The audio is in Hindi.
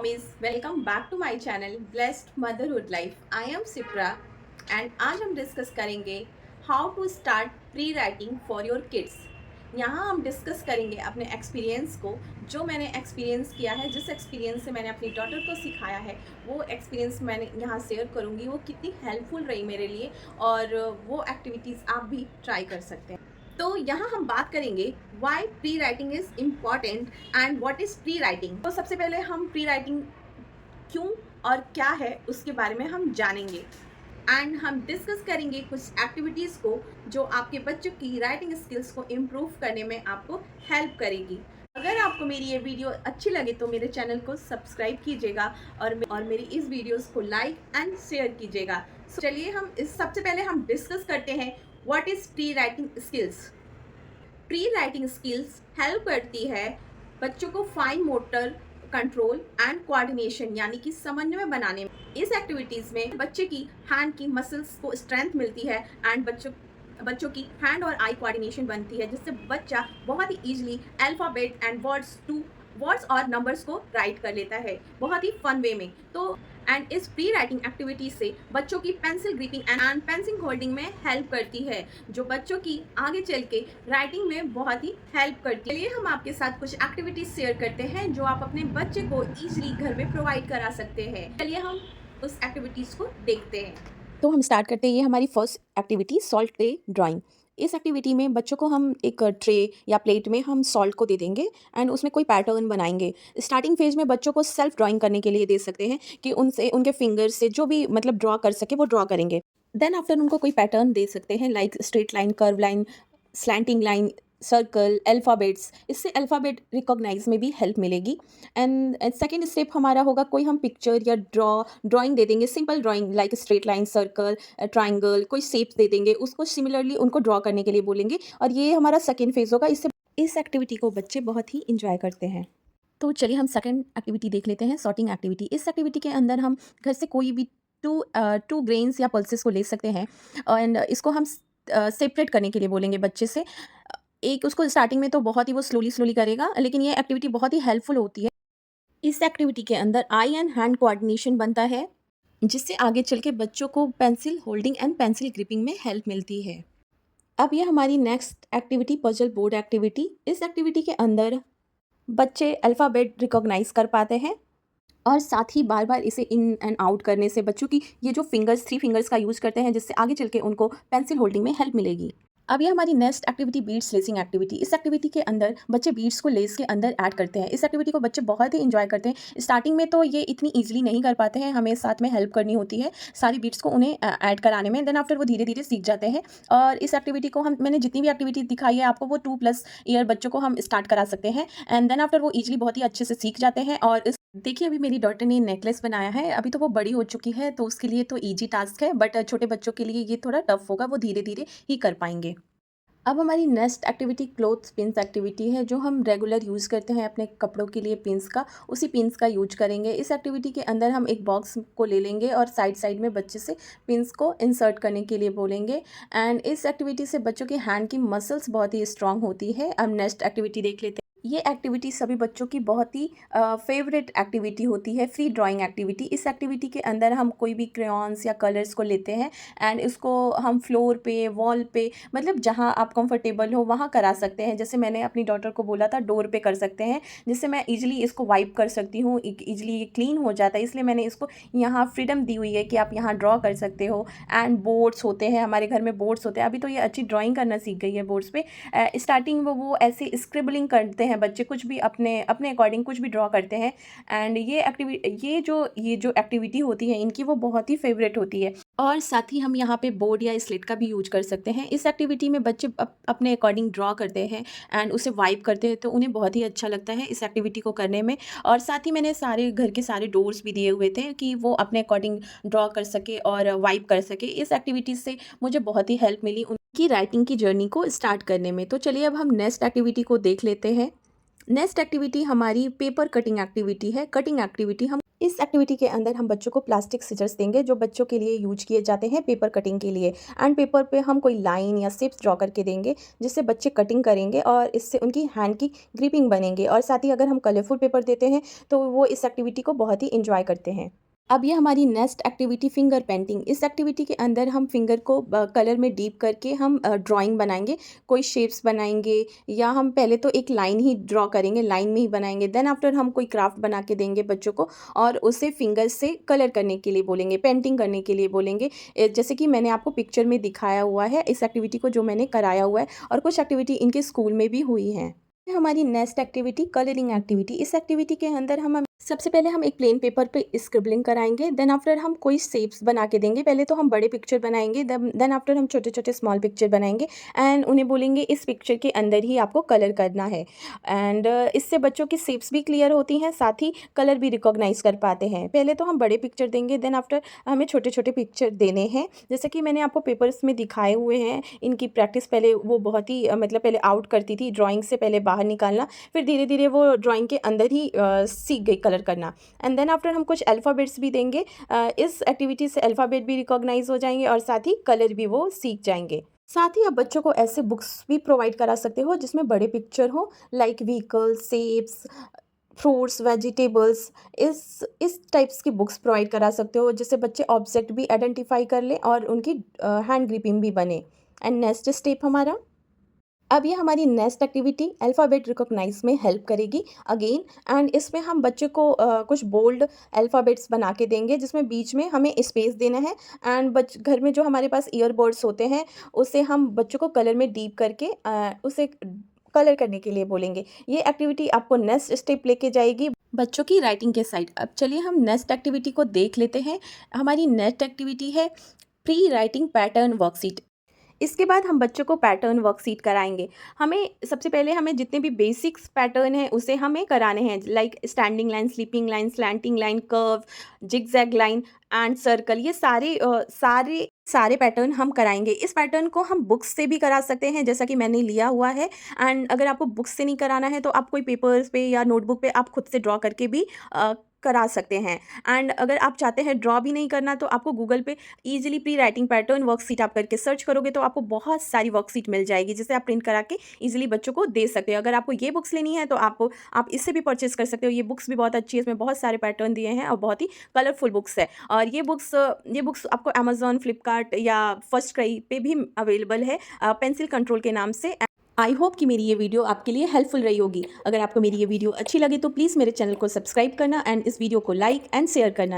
mummies, welcome back to my channel Blessed Motherhood Life. I am Sipra and आज हम डिस्कस करेंगे how to start pre writing for your kids. यहाँ हम डिस्कस करेंगे अपने एक्सपीरियंस को, जो मैंने एक्सपीरियंस किया है, जिस एक्सपीरियंस से मैंने अपनी डॉटर को सिखाया है, वो एक्सपीरियंस मैंने यहाँ शेयर करूँगी। वो कितनी हेल्पफुल रही मेरे लिए और वो एक्टिविटीज़ आप भी ट्राई कर सकते हैं। तो यहाँ हम बात करेंगे why pre writing is important and what is pre writing. तो सबसे पहले हम प्री राइटिंग क्यों और क्या है उसके बारे में हम जानेंगे एंड हम डिस्कस करेंगे कुछ एक्टिविटीज़ को जो आपके बच्चों की राइटिंग स्किल्स को इम्प्रूव करने में आपको हेल्प करेगी। अगर आपको मेरी ये वीडियो अच्छी लगे तो मेरे चैनल को सब्सक्राइब कीजिएगा और मेरी इस वीडियोस को लाइक एंड शेयर कीजिएगा। चलिए हम सबसे पहले हम डिस्कस करते हैं what is pre writing skills. Pre writing skills help करती है बच्चों को fine motor control and coordination यानी कि समन्वय बनाने में। इस एक्टिविटीज़ में बच्चे की हैंड की मसल्स को स्ट्रेंथ मिलती है एंड बच्चों की हैंड और आई कोऑर्डिनेशन बनती है, जिससे बच्चा बहुत ही ईजिली अल्फ़ाबेट एंड वर्ड्स और नंबर्स को राइट कर लेता है बहुत ही फन वे में। तो एंड इस प्री राइटिंग एक्टिविटी से बच्चों की pencil gripping and pencil holding में हेल्प करती है, जो बच्चों की आगे चल के राइटिंग में बहुत ही हेल्प करती है। चलिए हम आपके साथ कुछ एक्टिविटीज शेयर करते हैं जो आप अपने बच्चे को इजीली घर में प्रोवाइड करा सकते हैं। चलिए हम उस एक्टिविटीज को देखते हैं। तो हम स्टार्ट करते हैं। ये हमारी first activity salt tray drawing. इस एक्टिविटी में बच्चों को हम एक ट्रे या प्लेट में हम सॉल्ट को दे देंगे एंड उसमें कोई पैटर्न बनाएंगे। स्टार्टिंग फेज में बच्चों को सेल्फ ड्राइंग करने के लिए दे सकते हैं कि उनसे उनके फिंगर से जो भी मतलब ड्रॉ कर सके वो ड्रॉ करेंगे। देन आफ्टर उनको कोई पैटर्न दे सकते हैं like straight line, curve line, slanting line, circle, alphabets. इससे अल्फ़ाबेट रिकॉग्नाइज में भी हेल्प मिलेगी। एंड सेकेंड स्टेप हमारा होगा कोई हम पिक्चर या ड्राइंग दे देंगे, simple drawing like straight line, circle, triangle, कोई शेप्स दे देंगे, उसको सिमिलरली उनको ड्रॉ करने के लिए बोलेंगे और ये हमारा सेकेंड फेज होगा। इससे इस एक्टिविटी को बच्चे बहुत ही इंजॉय करते हैं। तो चलिए हम सेकेंड एक्टिविटी देख लेते हैं, सॉर्टिंग एक्टिविटी। इस एक्टिविटी के अंदर हम घर से कोई भी टू ग्रेन्स या पल्सेस को ले सकते हैं एंड इसको हम सेपरेट करने के लिए बोलेंगे बच्चे से। एक उसको स्टार्टिंग में तो बहुत ही वो स्लोली करेगा, लेकिन ये एक्टिविटी बहुत ही हेल्पफुल होती है। इस एक्टिविटी के अंदर आई एंड हैंड कोऑर्डिनेशन बनता है, जिससे आगे चल के बच्चों को pencil holding and pencil gripping में हेल्प मिलती है। अब ये हमारी next activity puzzle board activity. इस एक्टिविटी के अंदर बच्चे अल्फ़ाबेट रिकॉग्नाइज कर पाते हैं और साथ ही बार बार इसे इन एंड आउट करने से बच्चों की ये जो थ्री फिंगर्स का यूज़ करते हैं, जिससे आगे चल के उनको पेंसिल होल्डिंग में हेल्प मिलेगी। अब ये हमारी next activity beads lacing activity. इस एक्टिविटी के अंदर बच्चे बीड्स को लेस के अंदर ऐड करते हैं। इस एक्टिविटी को बच्चे बहुत ही इंजॉय करते हैं। स्टार्टिंग में तो ये इतनी ईजिली नहीं कर पाते हैं, हमें साथ में हेल्प करनी होती है सारी बीड्स को उन्हें ऐड कराने में। देन आफ्टर वो धीरे धीरे सीख जाते हैं और इस एक्टिविटी को मैंने जितनी भी एक्टिविटी दिखाई है आपको, वो 2+ ईयर बच्चों को हम स्टार्ट करा सकते हैं एंड देन आफ्टर वो ईजिली बहुत ही अच्छे से सीख जाते हैं। और देखिए अभी मेरी डॉटर ने नेकलेस बनाया है, अभी तो वो बड़ी हो चुकी है तो उसके लिए तो ईजी टास्क है, बट छोटे बच्चों के लिए ये थोड़ा टफ होगा, वो धीरे धीरे ही कर पाएंगे। अब हमारी next activity clothes pins activity है, जो हम रेगुलर यूज़ करते हैं अपने कपड़ों के लिए पिन्स का, उसी पिन्स का यूज करेंगे। इस एक्टिविटी के अंदर हम एक बॉक्स को ले लेंगे और साइड में बच्चे से पिन्स को इंसर्ट करने के लिए बोलेंगे एंड इस एक्टिविटी से बच्चों के हैंड की मसल्स बहुत ही स्ट्रांग होती है। अब नेक्स्ट एक्टिविटी देख लेते हैं। ये एक्टिविटी सभी बच्चों की बहुत ही फेवरेट एक्टिविटी होती है, फ्री ड्राइंग एक्टिविटी। इस एक्टिविटी के अंदर हम कोई भी क्रेयॉन्स या कलर्स को लेते हैं एंड इसको हम फ्लोर पे, वॉल पे, मतलब जहाँ आप कंफर्टेबल हो वहाँ करा सकते हैं। जैसे मैंने अपनी डॉटर को बोला था डोर पे कर सकते हैं, जिससे मैं इजीली इसको वाइप कर सकती हूँ, इजीली ये क्लीन हो जाता है, इसलिए मैंने इसको यहाँ फ्रीडम दी हुई है कि आप यहाँ ड्रॉ कर सकते हो। एंड बोर्ड्स होते हैं, हमारे घर में बोर्ड्स होते हैं, अभी तो ये अच्छी ड्राइंग करना सीख गई है बोर्ड्स पे। स्टार्टिंग में वो ऐसे स्क्रिबलिंग करते हैं बच्चे, कुछ भी अपने अकॉर्डिंग कुछ भी ड्रॉ करते हैं एंड ये जो एक्टिविटी होती है इनकी, वो बहुत ही फेवरेट होती है। और साथ ही हम यहाँ पे बोर्ड या स्लेट का भी यूज कर सकते हैं। इस एक्टिविटी में बच्चे अपने अकॉर्डिंग ड्रॉ करते हैं एंड उसे वाइप करते हैं, तो उन्हें बहुत ही अच्छा लगता है इस एक्टिविटी को करने में। और साथ ही मैंने सारे घर के सारे डोर्स भी दिए हुए थे कि वो अपने अकॉर्डिंग ड्रॉ कर सके और वाइप कर सके। इस एक्टिविटी से मुझे बहुत ही हेल्प मिली उनकी राइटिंग की जर्नी को स्टार्ट करने में। तो चलिए अब हम नेक्स्ट एक्टिविटी को देख लेते हैं। नेक्स्ट एक्टिविटी हमारी पेपर कटिंग एक्टिविटी है। कटिंग एक्टिविटी हम इस एक्टिविटी के अंदर हम बच्चों को प्लास्टिक सीजर्स देंगे जो बच्चों के लिए यूज किए जाते हैं पेपर कटिंग के लिए, एंड पेपर पे हम कोई लाइन या शेप्स ड्रॉ करके देंगे जिससे बच्चे कटिंग करेंगे और इससे उनकी हैंड की ग्रिपिंग बनेंगे। और साथ ही अगर हम कलरफुल पेपर देते हैं तो वो इस एक्टिविटी को बहुत ही इंजॉय करते हैं। अब ये हमारी नेक्स्ट एक्टिविटी फिंगर पेंटिंग। इस एक्टिविटी के अंदर हम फिंगर को कलर में डीप करके हम ड्राइंग बनाएंगे, कोई शेप्स बनाएंगे, या हम पहले तो एक लाइन ही ड्रॉ करेंगे, लाइन में ही बनाएंगे, देन आफ्टर हम कोई क्राफ्ट बना के देंगे बच्चों को और उसे फिंगर से कलर करने के लिए बोलेंगे, पेंटिंग करने के लिए बोलेंगे। जैसे कि मैंने आपको पिक्चर में दिखाया हुआ है इस एक्टिविटी को जो मैंने कराया हुआ है, और कुछ एक्टिविटी इनके स्कूल में भी हुई हैं। हमारी नेक्स्ट एक्टिविटी कलरिंग एक्टिविटी। इस एक्टिविटी के अंदर हम सबसे पहले हम एक प्लेन पेपर पे स्क्रिबलिंग कराएंगे, देन आफ्टर हम कोई शेप्स बना के देंगे। पहले तो हम बड़े पिक्चर बनाएंगे, देन आफ्टर हम छोटे छोटे स्मॉल पिक्चर बनाएंगे एंड उन्हें बोलेंगे इस पिक्चर के अंदर ही आपको कलर करना है। एंड इससे बच्चों की शेप्स भी क्लियर होती हैं, साथ ही कलर भी रिकॉग्नाइज कर पाते हैं। पहले तो हम बड़े पिक्चर देंगे, देन आफ्टर हमें छोटे छोटे पिक्चर देने हैं जैसे कि मैंने आपको पेपर्स में दिखाए हुए हैं। इनकी प्रैक्टिस पहले वो बहुत ही मतलब पहले आउट करती थी, ड्राइंग से पहले बाहर निकालना, फिर धीरे धीरे वो ड्राइंग के अंदर ही सीख गई कलर करना। एंड देन आफ्टर हम कुछ अल्फ़ाबेट्स भी देंगे। इस एक्टिविटी से अल्फ़ाबेट भी रिकॉग्नाइज हो जाएंगे और साथ ही कलर भी वो सीख जाएंगे। साथ ही आप बच्चों को ऐसे बुक्स भी प्रोवाइड करा सकते हो जिसमें बड़े पिक्चर हो, like vehicle, shapes, fruits, vegetables, इस टाइप्स की बुक्स प्रोवाइड करा सकते हो जिससे बच्चे ऑब्जेक्ट भी आइडेंटिफाई कर लें और उनकी हैंड ग्रिपिंग भी बने। एंड नेक्स्ट स्टेप हमारा, अब ये हमारी नेक्स्ट एक्टिविटी अल्फ़ाबेट रिकॉग्नाइज में हेल्प करेगी अगेन। एंड इसमें हम बच्चे को कुछ बोल्ड अल्फ़ाबेट्स बना के देंगे जिसमें बीच में हमें स्पेस देना है। एंड घर में जो हमारे पास ईयरबड्स होते हैं उसे हम बच्चों को कलर में डीप करके उसे कलर करने के लिए बोलेंगे। ये एक्टिविटी आपको नेक्स्ट स्टेप लेके जाएगी बच्चों की राइटिंग के साइड। अब चलिए हम नेक्स्ट एक्टिविटी को देख लेते हैं। हमारी नेक्स्ट एक्टिविटी है प्री राइटिंग पैटर्न वर्कशीट। इसके बाद हम बच्चों को पैटर्न वर्कशीट कराएंगे। हमें सबसे पहले हमें जितने भी बेसिक्स पैटर्न हैं उसे हमें कराने हैं, like standing line, sleeping line, slanting line, curve, zigzag line and circle. ये सारे पैटर्न हम कराएंगे। इस पैटर्न को हम बुक्स से भी करा सकते हैं जैसा कि मैंने लिया हुआ है। एंड अगर आपको बुक्स से नहीं कराना है तो आप कोई पेपर्स पे या नोटबुक पे आप खुद से ड्रॉ करके भी करा सकते हैं। एंड अगर आप चाहते हैं ड्रॉ भी नहीं करना तो आपको गूगल पे easily pre writing pattern worksheet आप करके सर्च करोगे तो आपको बहुत सारी वर्कशीट मिल जाएगी जिसे आप प्रिंट करा के ईजिली बच्चों को दे सकते हो। अगर आपको ये बुक्स लेनी है तो आप इससे भी परचेस कर सकते हो। ये बुक्स भी बहुत अच्छी है, इसमें बहुत सारे पैटर्न दिए हैं और बहुत ही कलरफुल बुक्स है। और ये बुक्स आपको अमेजोन, फ्लिपकार्ट या फर्स्ट क्राई पे भी अवेलेबल है पेंसिल कंट्रोल के नाम से। आई होप कि मेरी ये वीडियो आपके लिए हेल्पफुल रही होगी। अगर आपको मेरी ये वीडियो अच्छी लगे तो प्लीज़ मेरे चैनल को सब्सक्राइब करना एंड इस वीडियो को लाइक एंड शेयर करना।